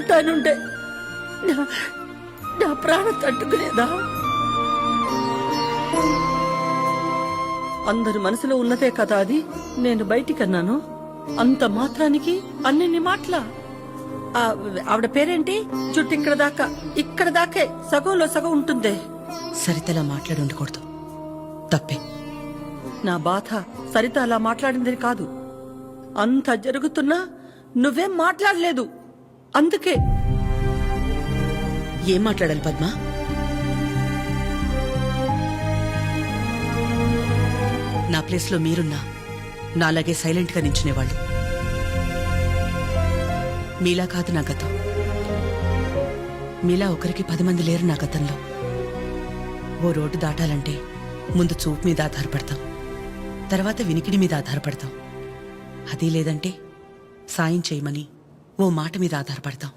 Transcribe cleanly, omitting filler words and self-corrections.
మాట్లాడుంటే నా ప్రాణం తట్టుకునేదా? అందరి మనసులో ఉన్నదే కదా అది. నేను బయటికన్నాను, అంత మాత్రానికి అన్ని మాటలా? ఆవిడ పేరేంటి? జుట్టు ఇక్కడ దాకే సగంలో సగం ఉంటుందే. సరితలా మాట్లాడి ఉండకూడదు, తప్పే. నా బాధ సరిత అలా మాట్లాడిందని కాదు, అంత జరుగుతున్నా నువ్వేం మాట్లాడలేదు, అందుకే. ఏం మాట్లాడాలి పద్మ? నా ప్లేస్లో మీరున్నా నాలాగే సైలెంట్ గా నించునేవాళ్ళు. మీలా కాదు నా గతం. మీలా ఒకరికి 10 మంది లేరు నా గతంలో. ఓ రోడ్డు దాటాలంటే ముందు చూపు మీద ఆధారపడతాం, తర్వాత వినికిడి మీద ఆధారపడతాం. అదీ లేదంటే సాయం చేయమని ఓ మాట మీద ఆధారపడతాం.